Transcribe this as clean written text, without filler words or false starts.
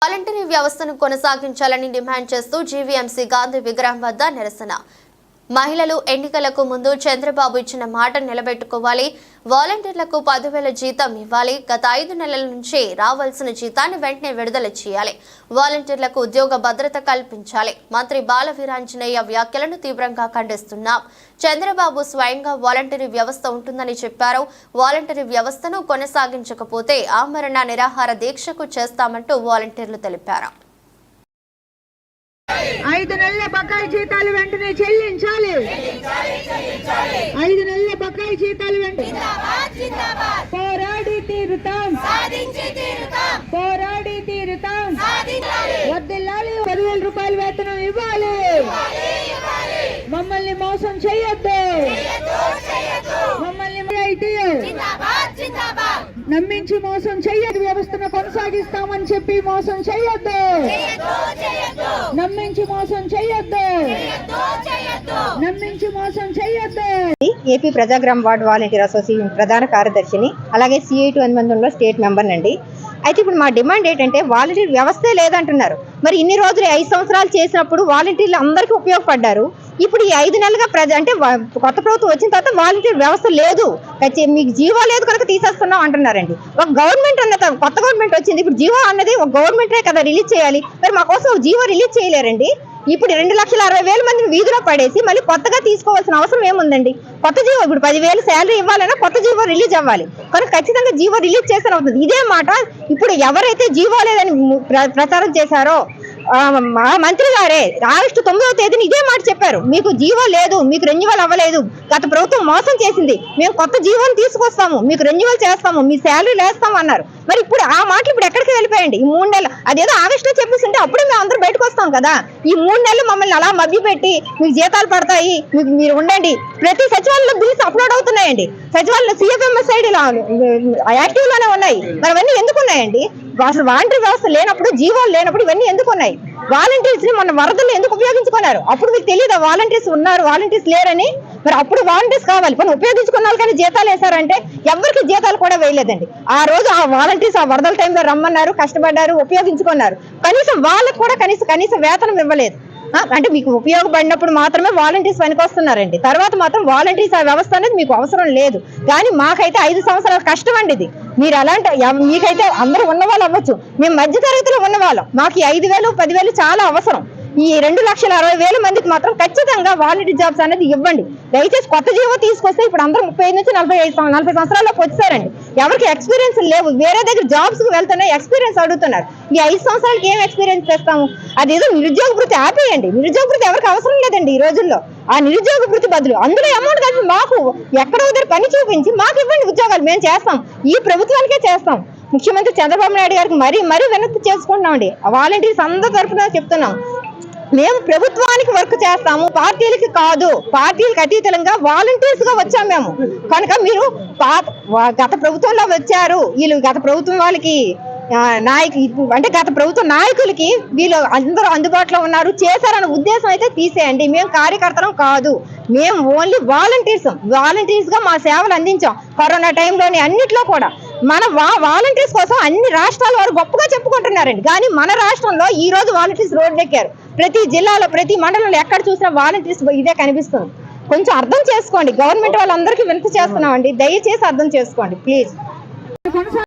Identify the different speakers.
Speaker 1: Voluntary వ్యవస్థను కొనసాగించాలని demand చేస్తూ జీవీఎంసీ గాంధీ విగ్రహం వద్ద నిరసన. మహిళలు ఎన్నికలకు ముందు చంద్రబాబు ఇచ్చిన మాట నిలబెట్టుకోవాలి. వాలంటీర్లకు 10,000 జీతం ఇవ్వాలి. గత 5 నెలల నుంచి రావాల్సిన జీతాన్ని వెంటనే విడుదల చేయాలి. వాలంటీర్లకు ఉద్యోగ భద్రత కల్పించాలి. మంత్రి బాల వీరాంజనేయ వ్యాఖ్యలను తీవ్రంగా ఖండిస్తున్నాం. చంద్రబాబు స్వయంగా వాలంటరీ వ్యవస్థ ఉంటుందని చెప్పారు. వాలంటరీ వ్యవస్థను కొనసాగించకపోతే ఆమరణ నిరాహార దీక్షకు చేస్తామంటూ వాలంటీర్లు తెలిపారు.
Speaker 2: 5 నెలల బకాయి జీతాలు వెంటనే చెల్లించాలి. 5 నెలల బకాయి జీతాలు వెంటనే పోరాడి తీరుతాం. పోరాడి తీరుతాం. వద్దెల్లాలి. 10,000 రూపాయల వేతనం ఇవ్వాలి. మమ్మల్ని మోసం చేయొద్దు. మమ్మల్ని నమ్మించి మోసం చెయ్యదు. వ్యవస్థను కొనసాగిస్తామని చెప్పి మోసం చెయ్యొద్దు. నమ్మించి మోసం చెయ్యొద్దు. నమ్మించి మోసం చెయ్యొద్దు.
Speaker 3: ఏపీ ప్రజాగ్రామ వార్డు వాలంటీర్ అసోసియేషన్ ప్రధాన కార్యదర్శిని, అలాగే సిఐటి అనుబంధంలో స్టేట్ మెంబర్ నండి. అయితే ఇప్పుడు మా డిమాండ్ ఏంటంటే వాలంటీర్ వ్యవస్థే లేదంటున్నారు. మరి ఇన్ని రోజులు 5 సంవత్సరాలు చేసినప్పుడు వాలంటీర్లు అందరికీ ఉపయోగపడ్డారు. ఇప్పుడు ఈ 5 నెలలుగా అంటే కొత్త ప్రభుత్వం వచ్చిన తర్వాత వాలంటీర్ వ్యవస్థ లేదు, మీకు జీవో లేదు కనుక తీసేస్తున్నాం అంటున్నారండి. ఒక గవర్నమెంట్ అన్న కొత్త గవర్నమెంట్ వచ్చింది. ఇప్పుడు జీవో అన్నది ఒక గవర్నమెంటే కదా రిలీజ్ చేయాలి. మరి మా కోసం జీవో రిలీజ్ చేయలేరండి. ఇప్పుడు 2,60,000 మందిని వీధిలో పడేసి మళ్ళీ కొత్తగా తీసుకోవాల్సిన అవసరం ఏముందండి? కొత్త జీవో ఇప్పుడు 10,000 శాలరీ ఇవ్వాలన్నా కొత్త జీవో రిలీజ్ అవ్వాలి. కనుక ఖచ్చితంగా జీవో రిలీజ్ చేసిన అవుతుంది. ఇదే మాట ఇప్పుడు ఎవరైతే జీవో లేదని ప్రచారం చేశారో మా మంత్రి గారే ఆగస్టు 9వ తేదీని ఇదే మాట చెప్పారు. మీకు జీవో లేదు, మీకు రెన్యువల్ అవ్వలేదు, గత ప్రభుత్వం మోసం చేసింది, మేము కొత్త జీవోని తీసుకొస్తాము, మీకు రెన్యువల్ చేస్తాము, మీ శాలరీలు వేస్తాము అన్నారు. మరి ఇప్పుడు ఆ మాటలు ఇప్పుడు ఎక్కడికి వెళ్ళిపోయండి? ఈ 3 నెలలు అదేదో ఆగస్టులో చెప్పేసింటే అప్పుడే మేము అందరూ బయటకు వస్తాం కదా. ఈ 3 నెలలు మమ్మల్ని అలా మభ్య పెట్టి మీకు జీతాలు పడతాయి, మీరు ఉండండి. ప్రతి సచివాలయంలో బిల్స్ అప్లోడ్ అవుతున్నాయండి. సచివాలయంలో CFMS ఐడి యాక్టివ్ లోనే ఉన్నాయి. మరి అవన్నీ ఎందుకు ఉన్నాయండి? అసలు వాలంటీర్ వ్యవస్థ లేనప్పుడు, జీవోలు లేనప్పుడు ఇవన్నీ ఎందుకు ఉన్నాయి? వాలంటీర్స్ ని మన వరదలు ఎందుకు ఉపయోగించుకున్నారు? అప్పుడు మీకు తెలియదా వాలంటీర్స్ ఉన్నారు, వాలంటీర్స్ లేరని? మరి అప్పుడు వాలంటీర్స్ కావాలి. కొన్ని ఉపయోగించుకున్న కానీ జీతాలు వేశారంటే ఎవరికి జీతాలు కూడా వేయలేదండి. ఆ రోజు ఆ వాలంటీర్స్ ఆ వరదల టైంలో రమ్మన్నారు, కష్టపడ్డారు, ఉపయోగించుకున్నారు. కనీసం వాళ్ళకు కూడా కనీస వేతనం ఇవ్వలేదు. అంటే మీకు ఉపయోగపడినప్పుడు మాత్రమే వాలంటీర్స్ పనికొస్తున్నారండి. తర్వాత మాత్రం వాలంటీర్స్ ఆ వ్యవస్థ అనేది మీకు అవసరం లేదు. కానీ మాకైతే 5 సంవత్సరాల కష్టం అండి ఇది. మీరు అలాంటి మీకైతే అందరూ ఉన్నవాళ్ళు అవ్వచ్చు, మేము మధ్యతరగతిలో ఉన్నవాళ్ళం. మాకు 5,000 10,000 చాలా అవసరం. ఈ 2,60,000 మందికి మాత్రం ఖచ్చితంగా వాలంటీర్ జాబ్స్ అనేది ఇవ్వండి. దయచేసి కొత్త జీవో తీసుకొస్తే ఇప్పుడు అందరూ 35 నుంచి 40 సంవత్సరాల్లోకి వచ్చారండి. ఎవరికి ఎక్స్పీరియన్స్ లేవు, వేరే దగ్గర జాబ్స్ కి వెళ్తున్నా ఎక్స్పీరియన్స్ అడుగుతున్నారు. ఈ 5 సంవత్సరాలకి ఏం ఎక్స్పీరియన్స్ చేస్తాము? అదేదో నిరుద్యోగ వృత్తి ఆపేయండి. నిరుద్యోగ వృత్తి ఎవరికి అవసరం లేదండి ఈ రోజుల్లో. ఆ నిరుద్యోగ వృత్తి బదులు అందులో అమౌంట్ కలిపి మాకు ఎక్కడో దగ్గర పని చూపించి మాకు ఇవ్వండి ఉద్యోగాలు, మేము చేస్తాం. ఈ ప్రభుత్వానికే చేస్తాం. ముఖ్యమంత్రి చంద్రబాబు నాయుడు గారికి మరీ వినతి చేసుకుంటున్నామండి. వాలంటీర్స్ అందరి తరఫున చెప్తున్నాం, మేము ప్రభుత్వానికి వర్క్ చేస్తాము, పార్టీలకి కాదు. పార్టీలకు అతీతంగా వాలంటీర్స్ గా వచ్చాం మేము. కనుక మీరు గత ప్రభుత్వంలో వచ్చారు, వీళ్ళు గత ప్రభుత్వం వాళ్ళకి అంటే గత ప్రభుత్వ నాయకులకి వీళ్ళు అందరూ అందుబాటులో ఉన్నారు, చేశారన్న ఉద్దేశం అయితే తీసేయండి. మేము కార్యకర్తలం కాదు, మేము ఓన్లీ వాలంటీర్స్ గా మా సేవలు అందించాం. కరోనా టైంలోని అన్నిట్లో కూడా మన వాలంటీర్స్ కోసం అన్ని రాష్ట్రాల వారు గొప్పగా చెప్పుకుంటున్నారండి. కానీ మన రాష్ట్రంలో ఈ రోజు వాలంటీర్స్ రోడ్డు ఎక్కారు. ప్రతి జిల్లాలో ప్రతి మండలంలో ఎక్కడ చూసినా వాలంటీర్స్ ఇదే కనిపిస్తుంది. కొంచెం అర్థం చేసుకోండి. గవర్నమెంట్ వాళ్ళందరికీ వినతి చేస్తున్నామండి, దయచేసి అర్థం చేసుకోండి ప్లీజ్.